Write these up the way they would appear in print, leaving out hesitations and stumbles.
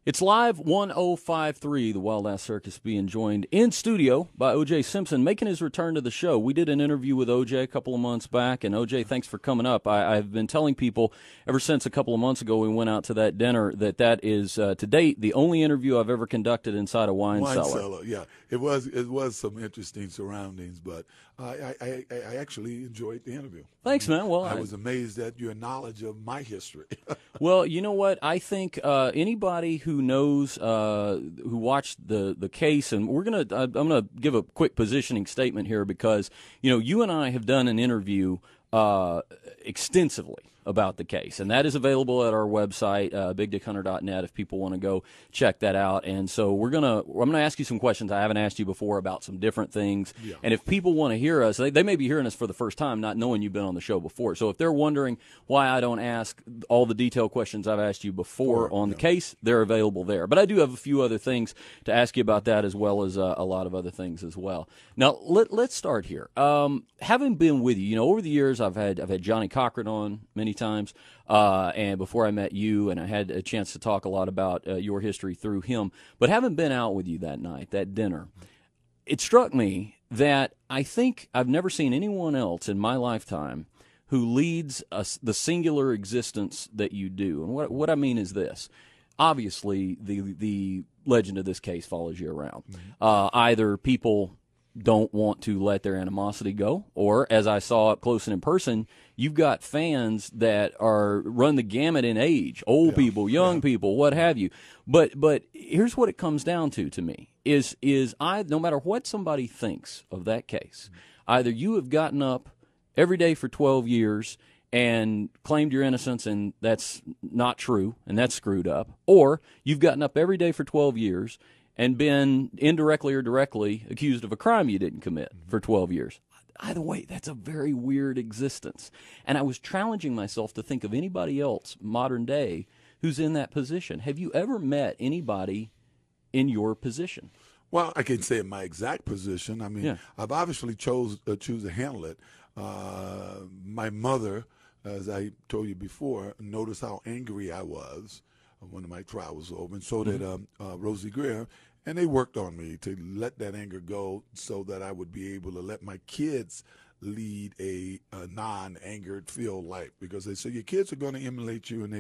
It's live 1053, the Wild Ass Circus, being joined in studio by OJ Simpson, making his return to the show. We did an interview with OJ a couple of months back, and OJ, thanks for coming up. I've been telling people ever since a couple of months ago we went out to that dinner that is, to date, the only interview I've ever conducted inside a wine cellar. Yeah. It was some interesting surroundings, but I actually enjoyed the interview. Thanks, man. Well, I was amazed at your knowledge of my history. Well, you know what? I think anybody who knows, who watched the case, and I'm gonna give a quick positioning statement here because you and I have done an interview extensively about the case, and that is available at our website, bigdickhunter.net, if people want to go check that out. And so I'm gonna ask you some questions I haven't asked you before about some different things. Yeah. And if people want to hear us, they may be hearing us for the first time, not knowing you've been on the show before. So if they're wondering why I don't ask all the detailed questions I've asked you before on the case, they're available there. But I do have a few other things to ask you about that, as well as a lot of other things as well. Now let's start here. Having been with you, over the years I've had Johnny Cochran on many times, and before I met you, and I had a chance to talk a lot about your history through him. But having been out with you that night, that dinner, it struck me that I think I've never seen anyone else in my lifetime who leads the singular existence that you do. And what I mean is this. Obviously, the legend of this case follows you around. Either people don't want to let their animosity go, or, as I saw up close and in person, you've got fans that run the gamut in age, old people, young people, what have you. But here's what it comes down to me, is no matter what somebody thinks of that case, either you have gotten up every day for 12 years and claimed your innocence, and that's not true, and that's screwed up, or you've gotten up every day for 12 years and been indirectly or directly accused of a crime you didn't commit for 12 years. Either way, that's a very weird existence. And I was challenging myself to think of anybody else, modern day, who's in that position. Have you ever met anybody in your position? Well, I can say in my exact position. I mean, I've obviously choose to handle it. My mother, as I told you before, noticed how angry I was when my trial was over, and so did Rosie Greer. And they worked on me to let that anger go so that I would be able to let my kids lead a non-angered filled life, because they say your kids are going to emulate you, and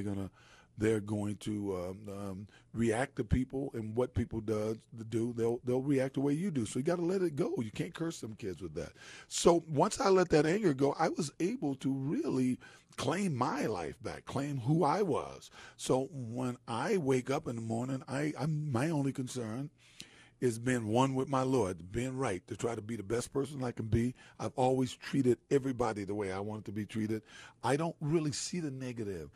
they're going to react to people, and what people do, they'll react the way you do. So you got to let it go. You can't curse them kids with that. So once I let that anger go, I was able to really claim my life back, claim who I was. So when I wake up in the morning, my only concern is being one with my Lord, being right, to try to be the best person I can be. I've always treated everybody the way I wanted to be treated. I don't really see the negative.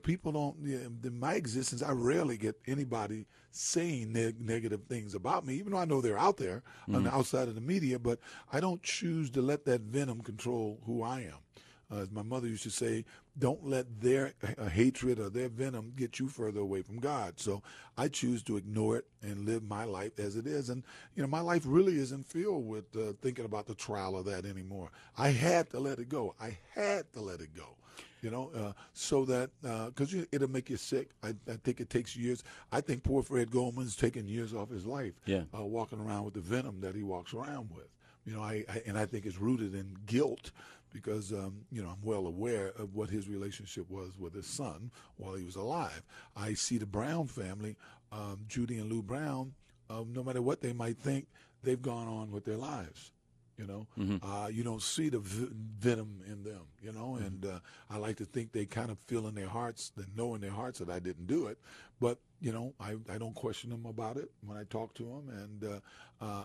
People don't, in my existence, I rarely get anybody saying negative things about me, even though I know they're out there on the outside of the media, but I don't choose to let that venom control who I am. As my mother used to say, don't let their hatred or their venom get you further away from God. So I choose to ignore it and live my life as it is. And, my life really isn't filled with thinking about the trial of that anymore. I had to let it go. So that, because it'll make you sick. I think it takes years. I think poor Fred Goldman's taken years off his life, walking around with the venom that he walks around with. I think it's rooted in guilt, because, I'm well aware of what his relationship was with his son while he was alive. I see the Brown family, Judy and Lou Brown, no matter what they might think, they've gone on with their lives. You don't see the venom in them, and I like to think they kind of feel in their hearts, they know in their hearts that I didn't do it, but, I don't question them about it when I talk to them, and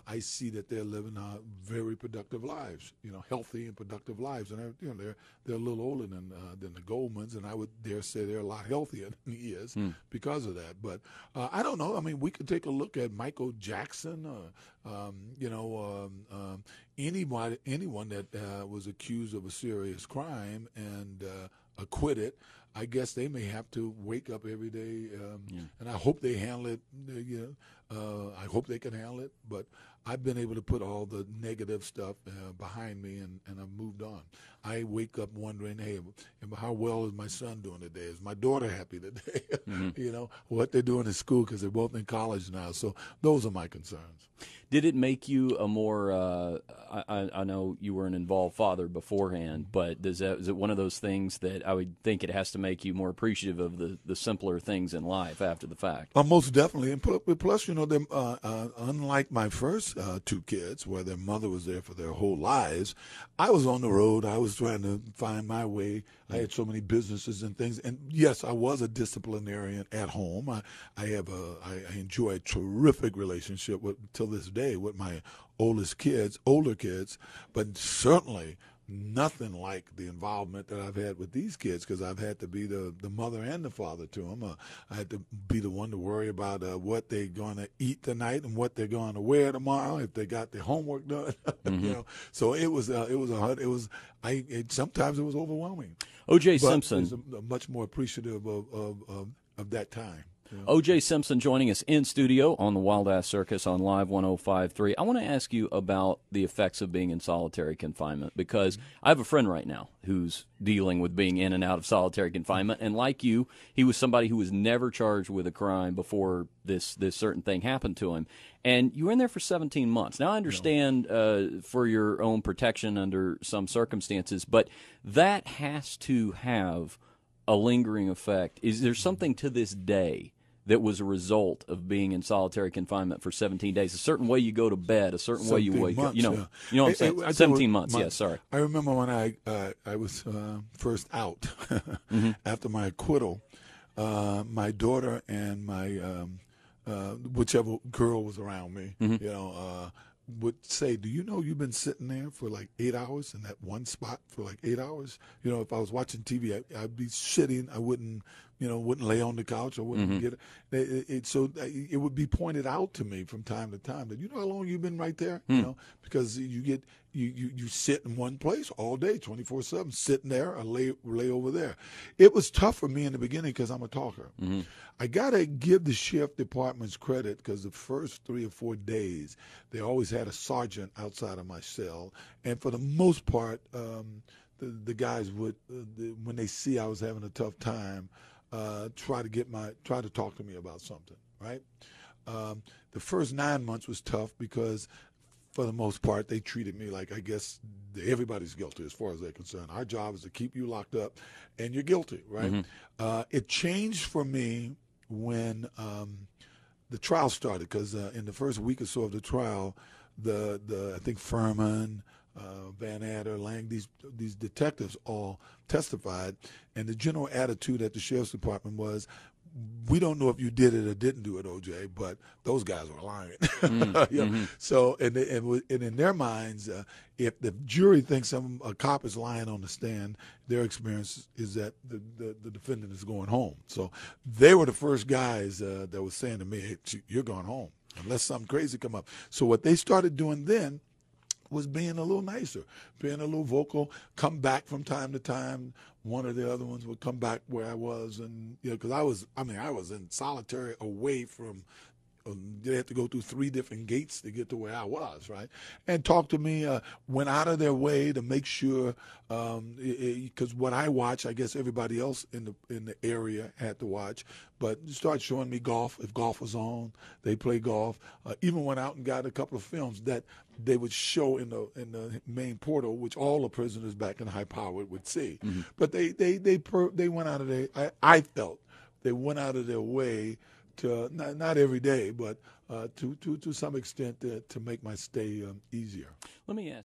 I see that they're living very productive lives, healthy and productive lives, and they're a little older than the Goldmans, and I would dare say they're a lot healthier than he is because of that. But I don't know. I mean, we could take a look at Michael Jackson, anyone that was accused of a serious crime and acquitted. I guess they may have to wake up every day, and I hope they handle it. I hope they can handle it. But I've been able to put all the negative stuff behind me, and I've moved on. I wake up wondering, hey, how well is my son doing today? Is my daughter happy today? You know, what they're doing in school, because they're both in college now. So those are my concerns. Did it make you a more? I know you were an involved father beforehand, but is it one of those things that I would think it has to make you more appreciative of the simpler things in life after the fact? Most definitely, and plus, you know, them, unlike my first two kids, where their mother was there for their whole lives, I was on the road. I was trying to find my way. I had so many businesses and things, and yes, I was a disciplinarian at home. I enjoy a terrific relationship till this day with my older kids, but certainly nothing like the involvement that I've had with these kids, because I've had to be the mother and the father to them. I had to be the one to worry about what they're going to eat tonight and what they're going to wear tomorrow, if they got their homework done. You know, so sometimes it was overwhelming. OJ Simpson, but much more appreciative of that time. OJ Simpson joining us in studio on the Wild Ass Circus on Live 105.3. I want to ask you about the effects of being in solitary confinement, because I have a friend right now who's dealing with being in and out of solitary confinement, and like you, he was somebody who was never charged with a crime before this certain thing happened to him. And you were in there for 17 months. Now, I understand for your own protection under some circumstances, but that has to have a lingering effect. Is there something to this day that was a result of being in solitary confinement for 17 days? A certain way you go to bed, a certain way you wake up. You know what I'm saying? 17 months, yes, sorry. I remember when I was first out after my acquittal, my daughter and my whichever girl was around me, you know, would say, do you know you've been sitting there for like 8 hours in that one spot for like 8 hours? You know, if I was watching TV, I'd be sitting. I wouldn't lay on the couch. I wouldn't get it. So it would be pointed out to me from time to time that, you know how long you've been right there? You know, because you sit in one place all day, 24/7, sitting there or lay over there. It was tough for me in the beginning because I'm a talker. I got to give the sheriff departments credit, because the first 3 or 4 days, they always had a sergeant outside of my cell. And for the most part, the guys would, when they see I was having a tough time, try to talk to me about something, right? The first 9 months was tough because, for the most part, they treated me like, I guess, everybody's guilty as far as they're concerned. Our job is to keep you locked up, and you're guilty, right? It changed for me when the trial started, because in the first week or so of the trial, I think Furman, Van Adder, Lang, these detectives all testified, and the general attitude at the sheriff's department was, we don't know if you did it or didn't do it, OJ, but those guys were lying. So, and in their minds, if the jury thinks a cop is lying on the stand, their experience is that the defendant is going home. So they were the first guys that was saying to me, hey, you're going home unless something crazy come up. So what they started doing then was being a little nicer, being a little vocal, come back from time to time. One or the other ones would come back where I was, and because I was in solitary away from. They had to go through 3 different gates to get to where I was, right? And talk to me, went out of their way to make sure, because what I watch, I guess everybody else in the area had to watch, but start showing me golf. If golf was on, they play golf. Even went out and got a couple of films that they would show in the main portal, which all the prisoners back in High Powered would see. But they went out of their, I felt they went out of their way to, not every day, but to some extent, to make my stay easier. Let me ask.